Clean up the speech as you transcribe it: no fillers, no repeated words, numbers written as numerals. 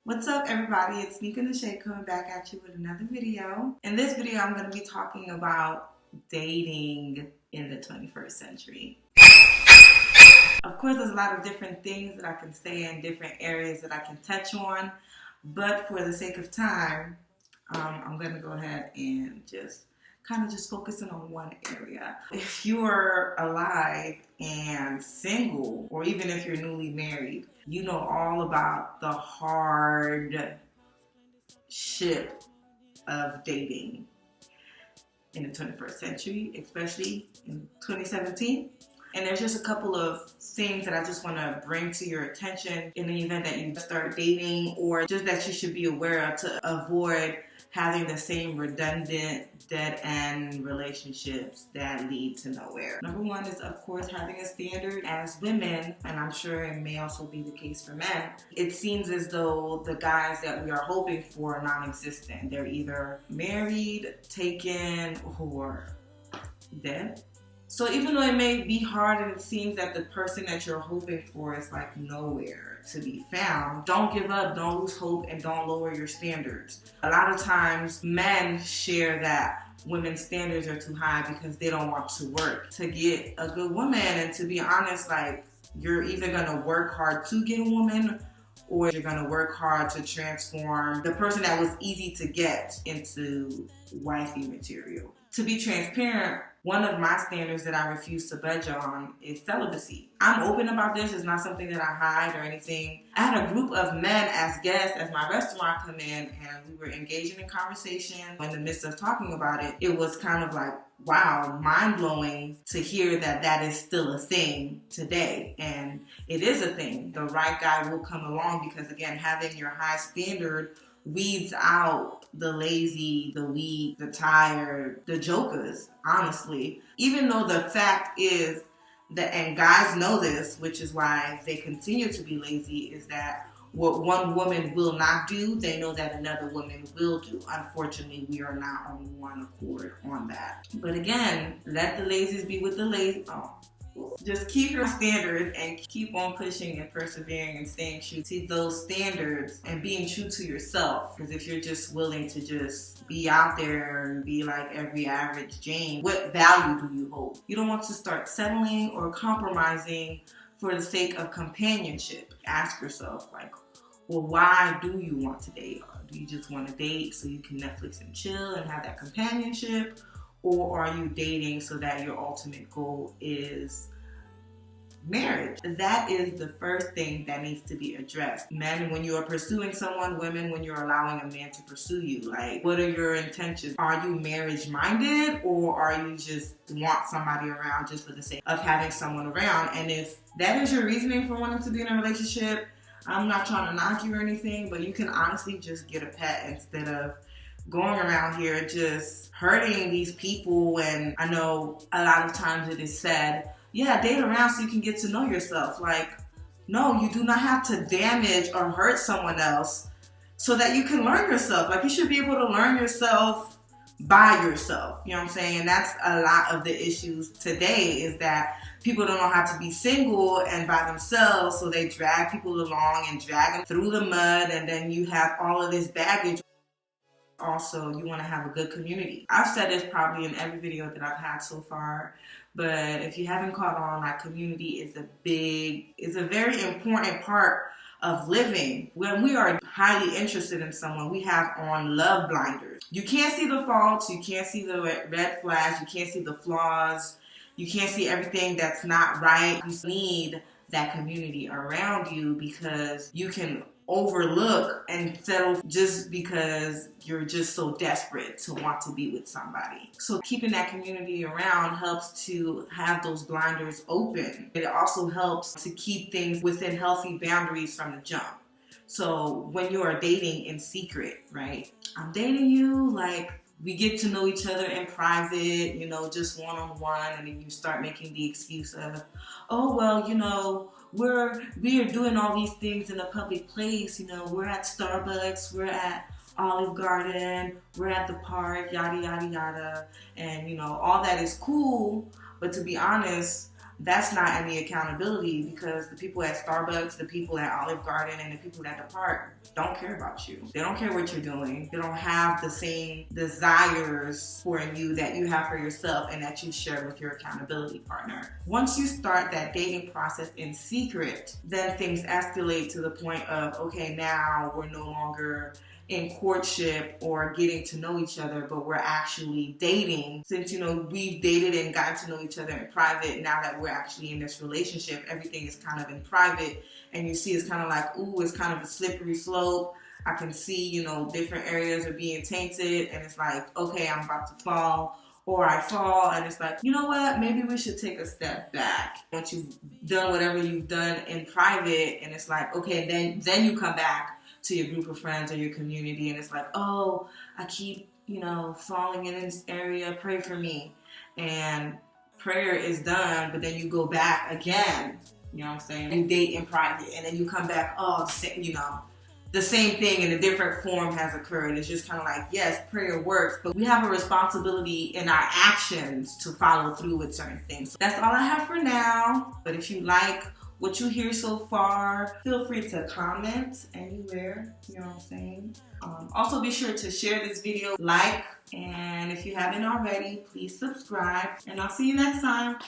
What's up, everybody? It's Nikah and the Shade coming back at you with another video. In this video, I'm going to be talking about dating in the 21st century. Of course, there's a lot of different things that I can say in different areas that I can touch on, but for the sake of time, I'm going to go ahead and just focusing on one area. If you are alive and single, or even if you're newly married, you know all about the hard ship of dating in the 21st century, especially in 2017. And there's just a couple of things that I just want to bring to your attention in the event that you start dating, or just that you should be aware of to avoid having the same redundant dead-end relationships that lead to nowhere. Number one is, of course, having a standard. As women, and I'm sure it may also be the case for men, it seems as though the guys that we are hoping for are non-existent. They're either married, taken, or dead. So even though it may be hard and it seems that the person that you're hoping for is like nowhere to be found, don't give up, don't lose hope, and don't lower your standards. A lot of times men share that women's standards are too high because they don't want to work to get a good woman. And to be honest, like, you're either gonna work hard to get a woman, or you're gonna work hard to transform the person that was easy to get into wifey material. To be transparent, one of my standards that I refuse to budge on is celibacy. I'm open about this. It's not something that I hide or anything. I had a group of men as guests as my restaurant come in, and we were engaging in conversation. In the midst of talking about it, it was kind of like, wow, mind-blowing to hear that that is still a thing today. And it is a thing. The right guy will come along because, again, having your high standard weeds out the lazy, the weak, the tired, the jokers, honestly. Even though the fact is that, and guys know this, which is why they continue to be lazy, is that what one woman will not do, they know that another woman will do. Unfortunately, we are not on one accord on that. But again, let the lazies be with the lazy. Just keep your standards and keep on pushing and persevering and staying true to those standards and being true to yourself. Because if you're just willing to just be out there and be like every average Jane, what value do you hold? You don't want to start settling or compromising for the sake of companionship. Ask yourself, like, well, why do you want to date? Or do you just want to date so you can Netflix and chill and have that companionship? Or are you dating so that your ultimate goal is marriage? That is the first thing that needs to be addressed. Men, when you are pursuing someone, women, when you're allowing a man to pursue you, like, what are your intentions? Are you marriage minded, or are you just want somebody around just for the sake of having someone around? And if that is your reasoning for wanting to be in a relationship, I'm not trying to knock you or anything, but you can honestly just get a pet instead of going around here just hurting these people. And I know a lot of times it is said, yeah, date around so you can get to know yourself. Like, no, you do not have to damage or hurt someone else so that you can learn yourself. Like, you should be able to learn yourself by yourself. You know what I'm saying? And that's a lot of the issues today, is that people don't know how to be single and by themselves, so they drag people along and drag them through the mud, and then you have all of this baggage. Also, you want to have a good community. I've said this probably in every video that I've had so far, but if you haven't caught on, like, community is a very important part of living. When we are highly interested in someone, we have on love blinders. You can't see the faults, you can't see the red flags, you can't see the flaws, you can't see everything that's not right. You need that community around you because you can overlook and settle just because you're just so desperate to want to be with somebody. So keeping that community around helps to have those blinders open. It also helps to keep things within healthy boundaries from the jump. So when you are dating in secret, right? I'm dating you, like, we get to know each other in private, you know, just one-on-one, and then you start making the excuse of, oh, well, you know, we are doing all these things in a public place, you know, we're at Starbucks, we're at Olive Garden, we're at the park, yada, yada, yada, and, you know, all that is cool, but to be honest, that's not any accountability, because the people at Starbucks, the people at Olive Garden, and the people at the park, don't care about you. They don't care what you're doing. They don't have the same desires for you that you have for yourself and that you share with your accountability partner. Once you start that dating process in secret, then things escalate to the point of, okay, now we're no longer in courtship or getting to know each other, but we're actually dating. Since, you know, we've dated and gotten to know each other in private, now that we're actually in this relationship, everything is kind of in private, and you see it's kind of like, ooh, it's kind of a slippery slope. I can see, you know, different areas are being tainted, and it's like, okay, I'm about to fall, or I fall, and it's like, you know what, maybe we should take a step back. Once you've done whatever you've done in private, and it's like, okay, then you come back to your group of friends or your community, and it's like, oh, I keep, you know, falling in this area, pray for me. And prayer is done, but then you go back again, you know what I'm saying? You date in private, and then you come back, oh, you know, the same thing in a different form has occurred. It's just kind of like, yes, prayer works, but we have a responsibility in our actions to follow through with certain things. So that's all I have for now. But if you like what you hear so far, feel free to comment anywhere, you know what I'm saying? Also be sure to share this video, like, and if you haven't already, please subscribe, and I'll see you next time.